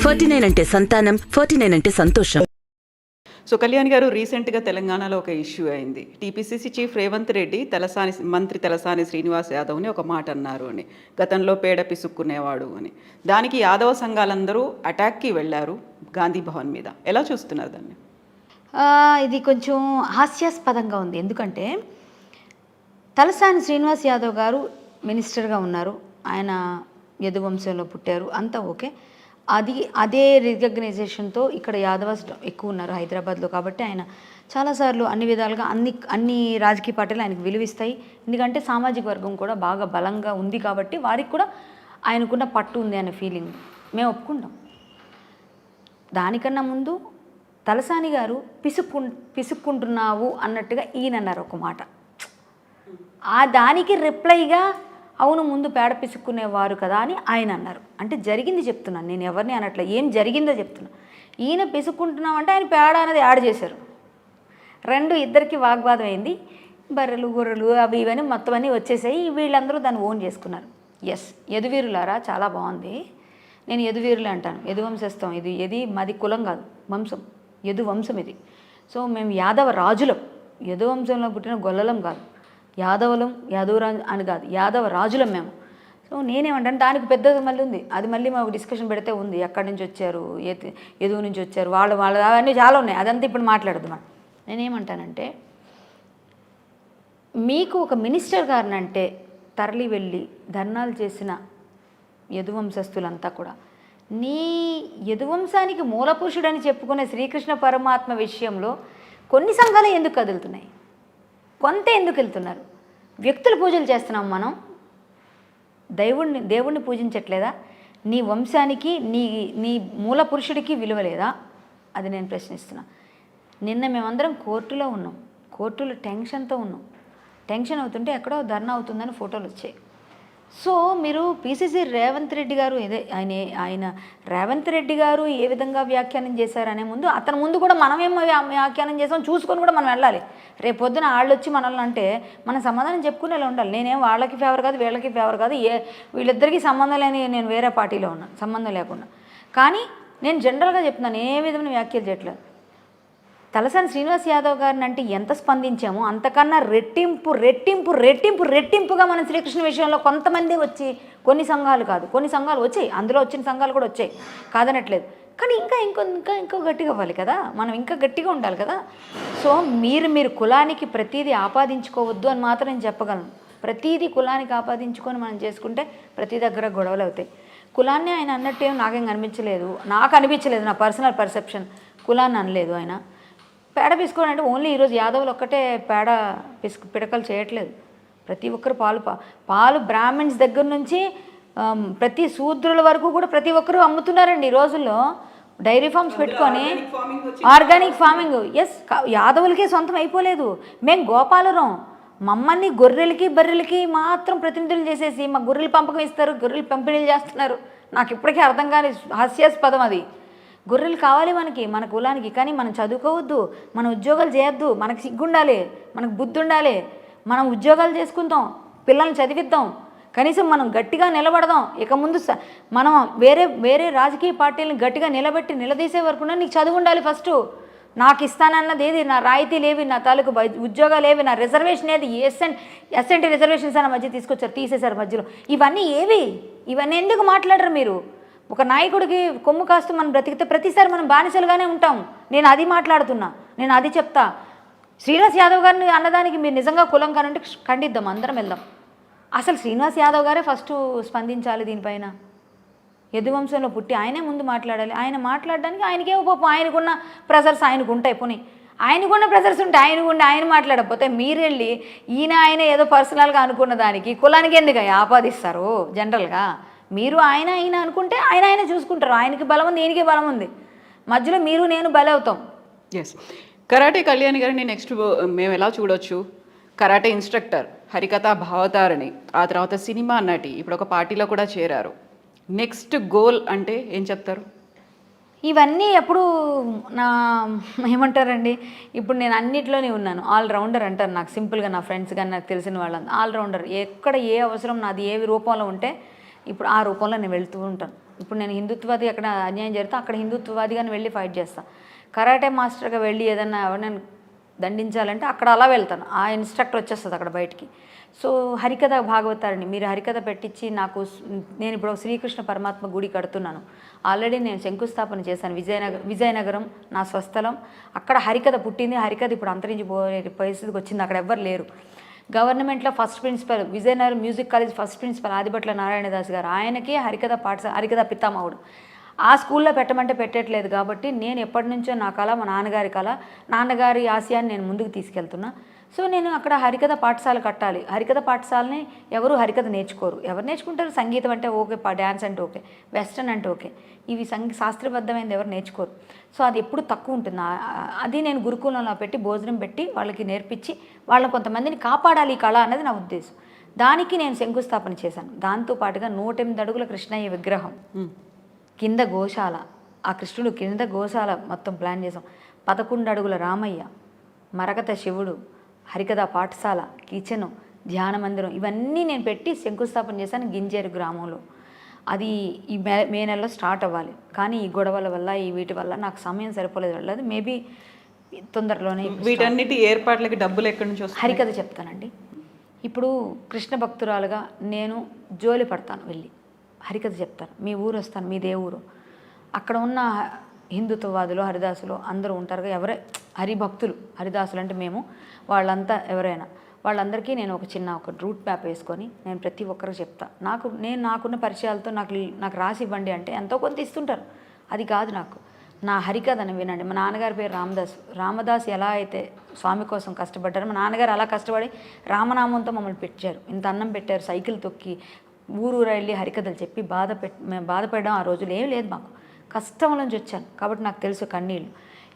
49 అంటే సంతానం, 49 అంటే సంతోషం. సో కళ్యాణ్ గారు, రీసెంట్గా తెలంగాణలో ఒక ఇష్యూ అయింది. టీపీసీసీ చీఫ్ రేవంత్ రెడ్డి మంత్రి తలసాని శ్రీనివాస్ యాదవ్ని ఒక మాట అన్నారు అని, గతంలో పేడ పిసుక్కునేవాడు అని. దానికి యాదవ సంఘాలందరూ అటాక్కి వెళ్ళారు గాంధీ భవన్ మీద. ఎలా చూస్తున్నారు దాన్ని? ఇది కొంచెం హాస్యాస్పదంగా ఉంది. ఎందుకంటే తలసాని శ్రీనివాస్ యాదవ్ గారు మినిస్టర్గా ఉన్నారు, ఆయన యదువంశంలో పుట్టారు, అంతా ఓకే. అదే రికగ్నైజేషన్తో ఇక్కడ యాదవ్స్ ఎక్కువ ఉన్నారు హైదరాబాద్లో, కాబట్టి ఆయన చాలాసార్లు అన్ని విధాలుగా అన్ని రాజకీయ పార్టీలు ఆయనకు విలువిస్తాయి. ఎందుకంటే సామాజిక వర్గం కూడా బాగా బలంగా ఉంది కాబట్టి వారికి కూడా ఆయనకున్న పట్టు ఉంది అనే ఫీలింగ్ మేము ఒప్పుకుంటాం. దానికన్నా ముందు తలసాని గారు పిసుక్కుంటున్నావు అన్నట్టుగా ఈయన అన్నారు ఒక మాట. దానికి రిప్లైగా అవును ముందు పేడ పిసుక్కునేవారు కదా అని ఆయన అన్నారు. అంటే జరిగింది చెప్తున్నాను, నేను ఎవరిని అనట్లే, ఏం జరిగిందో చెప్తున్నా. ఈయన పిసుక్కుంటున్నామంటే ఆయన పేడ అనేది యాడ్ చేశారు. ఇద్దరికి వాగ్వాదం అయింది. బర్రెలు గొర్రెలు అవి ఇవన్నీ మొత్తం అన్నీ వచ్చేసాయి. వీళ్ళందరూ దాన్ని ఓన్ చేసుకున్నారు. ఎస్, యదువీరులారా చాలా బాగుంది. నేను యదువీరులే అంటాను, యదువంశస్థం. ఇది మాది కులం కాదు, వంశం, యదు వంశం ఇది. సో మేము యాదవ రాజులం, యదువంశంలో పుట్టిన గొల్లలం కాదు, యాదవులం, యాదవరాజు అని కాదు, యాదవ రాజులం మేము. సో నేనేమంటాను, దానికి పెద్దది మళ్ళీ ఉంది, అది మళ్ళీ మాకు డిస్కషన్ పెడితే ఉంది. ఎక్కడి నుంచి వచ్చారు, యదువు నుంచి వచ్చారు, వాళ్ళు అవన్నీ చాలా ఉన్నాయి, అదంతా ఇప్పుడు మాట్లాడద్దు మనం. నేనేమంటానంటే, మీకు ఒక మినిస్టర్ గారినంటే తరలి వెళ్ళి ధర్నాలు చేసిన యదువంశస్థులంతా కూడా నీ యదువంశానికి మూలపురుషుడని చెప్పుకునే శ్రీకృష్ణ పరమాత్మ విషయంలో కొన్ని సంఘాలు ఎందుకు కదులుతున్నాయి, కొంత ఎందుకు వెళ్తున్నారు? వ్యక్తుల పూజలు చేస్తున్నాం మనం, దేవుణ్ణి పూజించట్లేదా? నీ వంశానికి నీ మూల పురుషుడికి విలువ లేదా? అది నేను ప్రశ్నిస్తున్నా. నిన్న మేమందరం కోర్టులో ఉన్నాం, కోర్టులో టెన్షన్తో ఉన్నాం. టెన్షన్ అవుతుంటే ఎక్కడో ధర్నా అవుతుందని ఫోటోలు వచ్చాయి. సో మీరు పీసీసీ రేవంత్ రెడ్డి గారు ఆయన రేవంత్ రెడ్డి గారు ఏ విధంగా వ్యాఖ్యానం చేశారనే ముందు అతని ముందు కూడా మనమేమో వ్యాఖ్యానం చేసాం చూసుకొని కూడా మనం వెళ్ళాలి. రేపు పొద్దున వాళ్ళు వచ్చి మనల్ని అంటే మనం సమాధానం చెప్పుకునేలా ఉండాలి. నేనేం వాళ్ళకి ఫేవర్ కాదు, వీళ్ళకి ఫేవర్ కాదు, వీళ్ళిద్దరికీ సంబంధం లేని నేను వేరే పార్టీలో ఉన్నాను, సంబంధం లేకుండా. కానీ నేను జనరల్గా చెప్తున్నాను, ఏ విధమైన వ్యాఖ్యలు చేయట్లేదు. తలసాని శ్రీనివాస్ యాదవ్ గారిని అంటే ఎంత స్పందించామో అంతకన్నా రెట్టింపుగా మన శ్రీకృష్ణ విషయంలో కొంతమంది వచ్చి, కొన్ని సంఘాలు కాదు, కొన్ని సంఘాలు వచ్చాయి, అందులో వచ్చిన సంఘాలు కూడా వచ్చాయి, కాదనట్లేదు. కానీ ఇంకో గట్టిగా అవ్వాలి కదా, మనం ఇంకా గట్టిగా ఉండాలి కదా. సో మీరు కులానికి ప్రతీదీ ఆపాదించుకోవద్దు అని మాత్రం నేను చెప్పగలను. ప్రతీదీ కులానికి ఆపాదించుకొని మనం చేసుకుంటే ప్రతి దగ్గర గొడవలు అవుతాయి. కులాన్ని ఆయన అన్నట్టేం నాకేం అనిపించలేదు, నా పర్సనల్ పర్సెప్షన్. కులాన్ని అనలేదు ఆయన. పేడ పిసుకోవడం అంటే ఓన్లీ ఈరోజు యాదవులు ఒక్కటే పేడ పిడకలు చేయట్లేదు. ప్రతి ఒక్కరు పాలు బ్రాహ్మిన్స్ దగ్గర నుంచి ప్రతి శూద్రుల వరకు కూడా ప్రతి ఒక్కరు అమ్ముతున్నారండి ఈ రోజుల్లో. డైరీ ఫార్మ్స్ పెట్టుకొని ఆర్గానిక్ ఫార్మింగ్. ఎస్, యాదవులకే సొంతం అయిపోలేదు. మేము గోపాలరం, మమ్మల్ని గొర్రెలకి బర్రెలకి మాత్రం ప్రతినిధులు చేసేసి మా గొర్రెలు పంపకం ఇస్తారు, గొర్రెలు పంపిణీలు చేస్తున్నారు. నాకు ఇప్పటికీ అర్థం కాని హాస్యాస్పదం అది. గొర్రెలు కావాలి మన కులానికి, కానీ మనం చదువుకోవద్దు, మన ఉద్యోగాలు చేయొద్దు, మనకు సిగ్గుండాలి, మనకు బుద్ధి ఉండాలి. మనం ఉద్యోగాలు చేసుకుందాం, పిల్లల్ని చదివిద్దాం, కనీసం మనం గట్టిగా నిలబడదాం. ఇక ముందు మనం వేరే రాజకీయ పార్టీలను గట్టిగా నిలదీసే వరకు నీకు చదువు ఉండాలి. ఫస్ట్ నాకు ఇస్తానన్నది ఏది, నా రాయితీలు నా తాలూకు ఉద్యోగాలు నా రిజర్వేషన్ ఏది, ఎస్ఎన్టీ రిజర్వేషన్స్ అన్న మధ్య తీసేశారు మధ్యలో. ఇవన్నీ ఎందుకు మాట్లాడరు మీరు? ఒక నాయకుడికి కొమ్ము కాస్తూ మనం బ్రతికితే ప్రతిసారి మనం బానిసలుగానే ఉంటాం. నేను అది మాట్లాడుతున్నా, నేను అది చెప్తా. శ్రీనివాస్ యాదవ్ గారిని అన్నదానికి మీరు నిజంగా కులం కానంటే ఖండిద్దాం, అందరం వెళ్దాం. అసలు శ్రీనివాస్ యాదవ్ గారే ఫస్ట్ స్పందించాలి దీనిపైన. యదువంశంలో పుట్టి ఆయనే ముందు మాట్లాడాలి. ఆయన మాట్లాడడానికి ఆయనకే పాపం, ఆయనకున్న ప్రెజర్స్ ఆయనకు ఉంటాయి. పోనీ ఆయనకున్న ప్రెజర్స్ ఉంటే ఆయన మాట్లాడకపోతే మీరు వెళ్ళి ఆయన ఏదో పర్సనల్గా అనుకున్న దానికి కులానికి ఎందుకు ఆపాదిస్తారు? జనరల్గా మీరు ఆయన అనుకుంటే ఆయన చూసుకుంటారు. ఆయనకి బలం ఉంది, ఈయనకి బలం ఉంది, మధ్యలో మీరు నేను బలి అవుతాం. ఎస్, కరాటే కళ్యాణ్ గారిని నెక్స్ట్ మేము ఎలా చూడొచ్చు? కరాటే ఇన్స్ట్రక్టర్, హరికథ భావతారిణి, ఆ తర్వాత సినిమా నటి, ఇప్పుడు ఒక పార్టీలో కూడా చేరారు. నెక్స్ట్ గోల్ అంటే ఏం చెప్తారు? ఇవన్నీ ఎప్పుడు ఏమంటారండి, ఇప్పుడు నేను అన్నిట్లోనే ఉన్నాను, ఆల్రౌండర్ అంటారు నాకు సింపుల్గా. నా ఫ్రెండ్స్ కానీ నాకు తెలిసిన వాళ్ళంతా ఆల్రౌండర్. ఎక్కడ ఏ అవసరం నాది ఏ రూపంలో ఉంటే ఇప్పుడు ఆ రూపంలో నేను వెళ్తూ ఉంటాను. ఇప్పుడు నేను హిందుత్వవాది అక్కడ అన్యాయం జరిగితే అక్కడ హిందుత్వవాదిగానే వెళ్ళి ఫైట్ చేస్తాను. కరాటే మాస్టర్గా వెళ్ళి ఏదన్నా ఎవరైనా దండించాలంటే అక్కడ అలా వెళ్తాను. ఆ ఇన్స్ట్రక్టర్ వచ్చేస్తుంది అక్కడ బయటికి. సో హరికథ భాగవతారిని మీరు హరికథ పెట్టించి నాకు నేను ఇప్పుడు శ్రీకృష్ణ పరమాత్మ గుడి కడుతున్నాను. ఆల్రెడీ నేను శంకుస్థాపన చేశాను. విజయనగరం నా స్వస్థలం. అక్కడ హరికథ పుట్టింది. హరికథ ఇప్పుడు అంతరించిపోయే పరిస్థితికి వచ్చింది. అక్కడ ఎవ్వరు లేరు. గవర్నమెంట్లో first principal Vizianagaram music college first principal Adibhatla Narayanadas గారు. ఆయనకి హరికథ పాఠశాల హరికథ పితామహుడు. ఆ స్కూల్లో పెట్టమంటే పెట్టట్లేదు కాబట్టి నేను ఎప్పటి నుంచో నా కళ మా నాన్నగారి కళ, నాన్నగారి ఆశయాన్ని నేను ముందుకు తీసుకెళ్తున్నా. సో నేను అక్కడ హరికథ పాఠశాల కట్టాలి. హరికథ పాఠశాలని ఎవరు హరికథ నేర్చుకోరు. ఎవరు నేర్చుకుంటారు? సంగీతం అంటే ఓకే, డ్యాన్స్ అంటే ఓకే, వెస్ట్రన్ అంటే ఓకే, ఇవి శాస్త్రబద్ధమైనది ఎవరు నేర్చుకోరు. సో అది ఎప్పుడు తక్కువ ఉంటుంది. అది నేను గురుకులంలో పెట్టి భోజనం పెట్టి వాళ్ళకి నేర్పించి వాళ్ళని కొంతమందిని కాపాడాలి ఈ కళ అన్నది నా ఉద్దేశం. దానికి నేను శంకుస్థాపన చేశాను. దాంతోపాటుగా 108 అడుగుల కృష్ణయ్య విగ్రహం, కింద గోశాల, ఆ కృష్ణుడు కింద గోశాల మొత్తం ప్లాన్ చేసాం. 11 అడుగుల రామయ్య, మరకత శివుడు, హరికథ పాఠశాల, కిచెను, ధ్యాన మందిరం ఇవన్నీ నేను పెట్టి శంకుస్థాపన చేశాను గింజేరు గ్రామంలో. అది ఈ మే నెలలో స్టార్ట్ అవ్వాలి. కానీ ఈ గొడవల వల్ల ఈ వీటి వల్ల నాకు సమయం సరిపోలేదు. వెళ్ళదు. మేబీ తొందరలోనే. వీటన్నిటి ఏర్పాట్లకి డబ్బులు ఎక్కడి నుంచి వస్తాయి? హరికథ చెప్తానండి. ఇప్పుడు కృష్ణ భక్తురాలుగా నేను జోలి పడతాను, వెళ్ళి హరికథ చెప్తాను. మీ ఊరు వస్తాను, మీదే ఊరు. అక్కడ ఉన్న హిందుత్వవాదులు హరిదాసులు అందరూ ఉంటారుగా, ఎవరే హరిభక్తులు, హరిదాసులు అంటే మేము, వాళ్ళంతా ఎవరైనా వాళ్ళందరికీ నేను ఒక రూట్ మ్యాప్ వేసుకొని నేను ప్రతి ఒక్కరికి చెప్తా. నాకున్న పరిచయాలతో నాకు రాసి ఇవ్వండి అంటే ఎంతో కొంత ఇస్తుంటారు. అది కాదు నాకు, నా హరికథని వినండి. మా నాన్నగారి పేరు రామదాస్ ఎలా అయితే స్వామి కోసం కష్టపడ్డారు, మా నాన్నగారు అలా కష్టపడి రామనామంతో మమ్మల్ని పెట్టారు. ఇంత అన్నం పెట్టారు. సైకిల్ తొక్కి ఊరూరా వెళ్ళి హరికథలు చెప్పి మేము బాధపడడం ఆ రోజులు ఏం లేదు. మాకు కష్టం నుంచి వచ్చాను కాబట్టి నాకు తెలుసు కన్నీళ్ళు.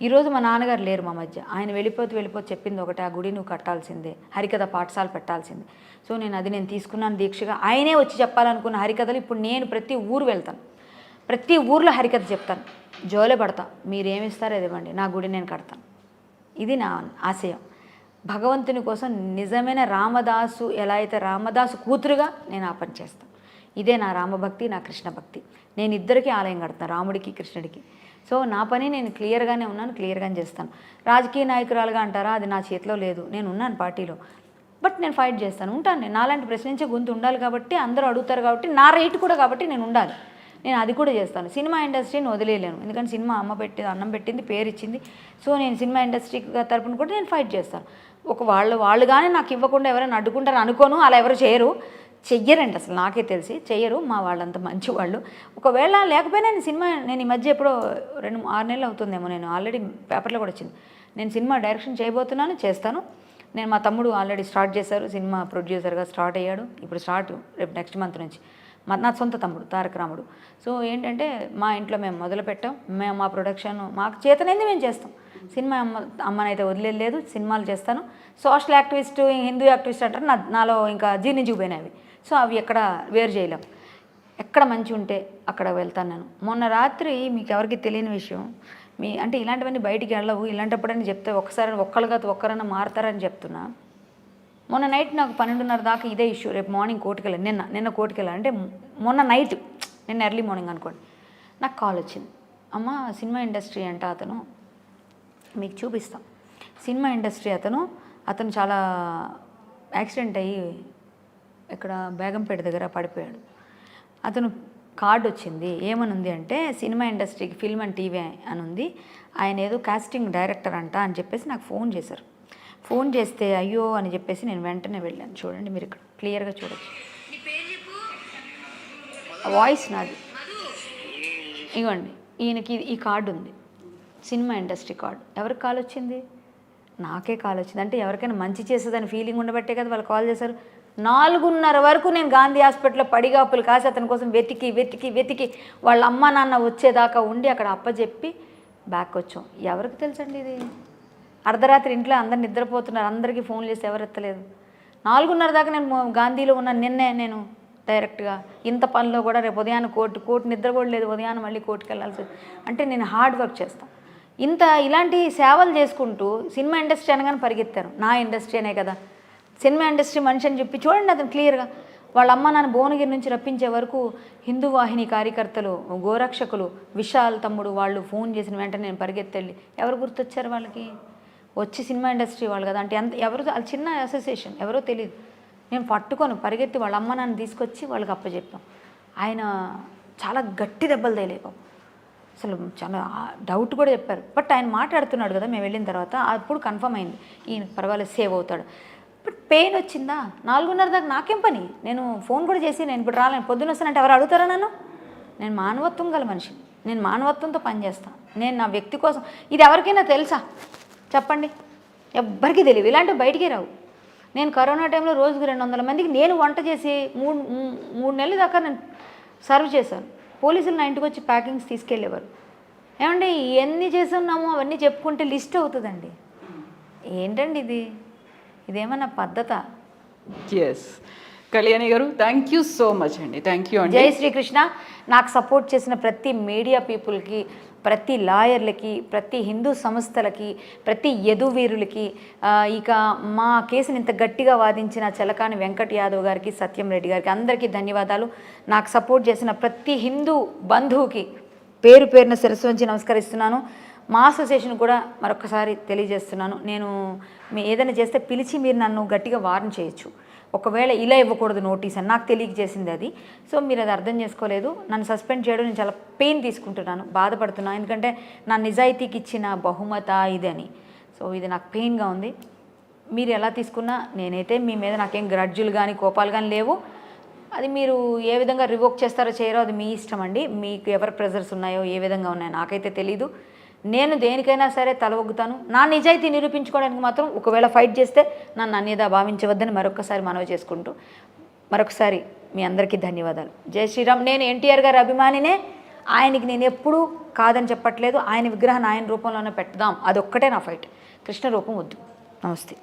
ఈరోజు మా నాన్నగారు లేరు మా మధ్య. ఆయన వెళ్ళిపోతూ చెప్పింది ఒకటి, ఆ గుడి నువ్వు కట్టాల్సిందే, హరికథ పాఠశాల పెట్టాల్సిందే. సో నేను తీసుకున్నాను దీక్షగా. ఆయనే వచ్చి చెప్పాలనుకున్న హరికథలు ఇప్పుడు నేను ప్రతి ఊరు వెళ్తాను, ప్రతి ఊర్లో హరికథ చెప్తాను, జోలే పడతా. మీరేమిస్తారో అది ఇవ్వండి, నా గుడి నేను కడతాను. ఇది నా ఆశయం. భగవంతుని కోసం నిజమైన రామదాసు ఎలా అయితే రామదాసు కూతురుగా నేను ఆ పని చేస్తాను. ఇదే నా రామభక్తి, నా కృష్ణ భక్తి. నేను ఇద్దరికీ ఆలయం కడతాను, రాముడికి కృష్ణుడికి. సో నా పని నేను క్లియర్గానే ఉన్నాను, క్లియర్గానే చేస్తాను. రాజకీయ నాయకురాలుగా అంటారా, అది నా చేతిలో లేదు. నేను ఉన్నాను పార్టీలో, బట్ నేను ఫైట్ చేస్తాను, ఉంటాను. నేను నాలాంటి ప్రశ్నించే గొంతు ఉండాలి కాబట్టి, అందరూ అడుగుతారు కాబట్టి, నా రైట్ కూడా కాబట్టి నేను ఉండాలి. నేను అది కూడా చేస్తాను. సినిమా ఇండస్ట్రీని వదిలేయలేను, ఎందుకంటే సినిమా అన్నం పెట్టింది, పేరు ఇచ్చింది. సో నేను సినిమా ఇండస్ట్రీ తరపున కూడా నేను ఫైట్ చేస్తాను. వాళ్ళు కానీ నాకు ఇవ్వకుండా ఎవరైనా అడ్డుకుంటారు అనుకోను. అలా ఎవరు చెయ్యరండి, అసలు నాకే తెలిసి చెయ్యరు. మా వాళ్ళంతా మంచి వాళ్ళు. ఒకవేళ లేకపోయినా నేను ఈ మధ్య ఎప్పుడో 2-6 నెలలు అవుతుందేమో, నేను ఆల్రెడీ పేపర్లో కూడా వచ్చింది, నేను సినిమా డైరెక్షన్ చేయబోతున్నాను, చేస్తాను. నేను మా తమ్ముడు ఆల్రెడీ స్టార్ట్ చేశారు, సినిమా ప్రొడ్యూసర్గా స్టార్ట్ అయ్యాడు. ఇప్పుడు రేపు నెక్స్ట్ మంత్ నుంచి. నా సొంత తమ్ముడు తారక రాముడు. సో ఏంటంటే మా ఇంట్లో మేము మొదలుపెట్టాం, మా ప్రొడక్షన్ మాకు చేతనైంది మేము చేస్తాం. సినిమా అమ్మనైతే వదిలేదు, సినిమాలు చేస్తాను. సోషల్ యాక్టివిస్ట్, హిందూ యాక్టివిస్ట్ అంటారు, నాలో ఇంకా జీర్ణించుకుపోయినవి. సో అవి ఎక్కడ వేరు చేయలేం. ఎక్కడ మంచి ఉంటే అక్కడ వెళ్తాను నేను. మొన్న రాత్రి మీకు ఎవరికి తెలియని విషయం, అంటే ఇలాంటివన్నీ బయటికి వెళ్ళవు, ఇలాంటప్పుడని చెప్తే ఒక్కరైనా మారుతారని చెప్తున్నా. మొన్న నైట్ నాకు 12:30 దాకా ఇదే ఇష్యూ. రేపు మార్నింగ్ కోర్టుకి వెళ్ళాను. నిన్న కోర్టుకి వెళ్ళాను, అంటే మొన్న నైట్, నిన్న ఎర్లీ మార్నింగ్ అనుకోండి, నాకు కాల్ వచ్చింది. అమ్మ సినిమా ఇండస్ట్రీ అంట అతను, మీకు చూపిస్తాం. సినిమా ఇండస్ట్రీ అతను చాలా యాక్సిడెంట్ అయ్యి ఇక్కడ బేగంపేట దగ్గర పడిపోయాడు. అతను కార్డు వచ్చింది, ఏమని ఉంది అంటే సినిమా ఇండస్ట్రీకి ఫిల్మ్ అండ్ టీవీ అని ఉంది, ఆయన ఏదో కాస్టింగ్ డైరెక్టర్ అంట అని చెప్పేసి నాకు ఫోన్ చేశారు. ఫోన్ చేస్తే అయ్యో అని చెప్పేసి నేను వెంటనే వెళ్ళాను. చూడండి, మీరు ఇక్కడ క్లియర్గా చూడొచ్చు, వాయిస్ నాది. ఇవ్వండి, ఈయనకి ఈ కార్డు ఉంది, సినిమా ఇండస్ట్రీ కార్డు. ఎవరికి కాల్ వచ్చింది? నాకే కాల్ వచ్చింది. అంటే ఎవరికైనా మంచి చేసేదని ఫీలింగ్ ఉండబట్టే కదా వాళ్ళు కాల్ చేశారు. 4:30 వరకు నేను గాంధీ హాస్పిటల్లో పడిగాపులు కాసి అతని కోసం వెతికి వాళ్ళ అమ్మ నాన్న వచ్చేదాకా ఉండి అక్కడ అప్పచెప్పి బ్యాక్ వచ్చాం. ఎవరికి తెలుసండి ఇది? అర్ధరాత్రి ఇంట్లో అందరు నిద్రపోతున్నారు, అందరికీ ఫోన్ చేసి ఎవరు ఎత్తలేదు. 4:30 దాకా నేను గాంధీలో ఉన్న నిన్నే నేను డైరెక్ట్గా ఇంత పనిలో కూడా రేపు ఉదయాన్ని కోర్టు నిద్ర కూడా లేదు, ఉదయాన్ని మళ్ళీ కోర్టుకు వెళ్ళాల్సి. అంటే నేను హార్డ్ వర్క్ చేస్తాను. ఇలాంటి సేవలు చేసుకుంటూ సినిమా ఇండస్ట్రీ అనగానే పరిగెత్తాను. నా ఇండస్ట్రీ అనే కదా, సినిమా ఇండస్ట్రీ మనిషి అని చెప్పి చూడండి, అతను క్లియర్గా వాళ్ళ అమ్మ నాన్న భువనగిరి నుంచి రప్పించే వరకు హిందూ వాహిని కార్యకర్తలు, గోరక్షకులు, విశాల్ తమ్ముడు వాళ్ళు ఫోన్ చేసిన వెంటనే నేను పరిగెత్తెళ్ళి ఎవరు గుర్తొచ్చారు వాళ్ళకి? వచ్చి సినిమా ఇండస్ట్రీ వాళ్ళు కదా అంటే ఎవరు అది చిన్న అసోసియేషన్ ఎవరో తెలియదు. నేను పట్టుకొని పరిగెత్తి వాళ్ళ అమ్మ నాన్న తీసుకొచ్చి వాళ్ళకి అప్పచెప్పాం. ఆయన చాలా గట్టి దెబ్బలు తేలేపాం, అసలు చాలా డౌట్ కూడా చెప్పారు. బట్ ఆయన మాట్లాడుతున్నాడు కదా మేము వెళ్ళిన తర్వాత, అప్పుడు కన్ఫర్మ్ అయింది ఈయన పర్వాలేదు సేవ్ అవుతాడు. బట్ పెయిన్ వచ్చిందా 4:30 దాకా నాకేం పని? నేను ఫోన్ కూడా చేసి నేను ఇప్పుడు రాలేను, పొద్దున్న వస్తానంటే ఎవరు అడుగుతారా నన్ను? నేను మానవత్వం గల మనిషిని, నేను మానవత్వంతో పనిచేస్తాను. నేను నా వ్యక్తి కోసం, ఇది ఎవరికైనా తెలుసా చెప్పండి? ఎవ్వరికీ తెలియదు, ఇలాంటివి బయటికి రావు. నేను కరోనా టైంలో రోజుకు 200 మందికి నేను వంట చేసి మూడు నెలల దాకా నేను సర్వ్ చేశాను. పోలీసులు నా ఇంటికి వచ్చి ప్యాకింగ్స్ తీసుకెళ్ళేవారు. ఏమండి ఎన్ని చేస్తున్నామో అవన్నీ చెప్పుకుంటే లిస్ట్ అవుతుందండి. ఏంటండి ఇదేమన్నా పద్ధత? ఎస్ కళ్యాణి గారు, థ్యాంక్ యూ సో మచ్ అండి. థ్యాంక్ యూ అండి. జై శ్రీకృష్ణ. నాకు సపోర్ట్ చేసిన ప్రతి మీడియా పీపుల్కి, ప్రతి లాయర్లకి, ప్రతి హిందూ సంస్థలకి, ప్రతి యదువీరులకి, ఇక మా కేసుని ఇంత గట్టిగా వాదించిన చలకాని వెంకట్ యాదవ్ గారికి, సత్యం రెడ్డి గారికి అందరికీ ధన్యవాదాలు. నాకు సపోర్ట్ చేసిన ప్రతి హిందూ బంధువుకి పేరు పేరున శిరస్సు వంచి నమస్కరిస్తున్నాను. మా అసోసియేషన్ కూడా మరొకసారి తెలియజేస్తున్నాను, నేను ఏదైనా చేస్తే పిలిచి మీరు నన్ను గట్టిగా వార్న్ చేయొచ్చు. ఒకవేళ ఇలా ఇవ్వకూడదు నోటీస్ అని నాకు తెలియజేసింది అది. సో మీరు అది అర్థం చేసుకోలేదు. నన్ను సస్పెండ్ చేయడం నేను చాలా పెయిన్ తీసుకుంటున్నాను, బాధపడుతున్నాను. ఎందుకంటే నా నిజాయితీకి ఇచ్చిన బహుమత ఇదని. సో ఇది నాకు పెయిన్గా ఉంది. మీరు ఎలా తీసుకున్నా నేనైతే మీ మీద నాకేం గ్రడ్జులు కానీ కోపాలు కానీ లేవు. అది మీరు ఏ విధంగా రివోక్ చేస్తారో చేయరో అది మీ ఇష్టం అండి. మీకు ఎవరి ప్రెజర్స్ ఉన్నాయో ఏ విధంగా ఉన్నాయో నాకైతే తెలీదు. నేను దేనికైనా సరే తల ఒగ్గుతాను. నా నిజాయితీ నిరూపించుకోవడానికి మాత్రం ఒకవేళ ఫైట్ చేస్తే నన్ను అన్యదా భావించవద్దని మరొకసారి మనవి చేసుకుంటూ మరొకసారి మీ అందరికీ ధన్యవాదాలు. జై శ్రీరామ్. నేను ఎన్టీఆర్ గారి అభిమానినే, ఆయనకి నేను ఎప్పుడూ కాదని చెప్పట్లేదు. ఆయన విగ్రహాన్ని ఆయన రూపంలోనే పెడదాం, అదొక్కటే నా ఫైట్. కృష్ణ రూపం వద్దు. నమస్తే.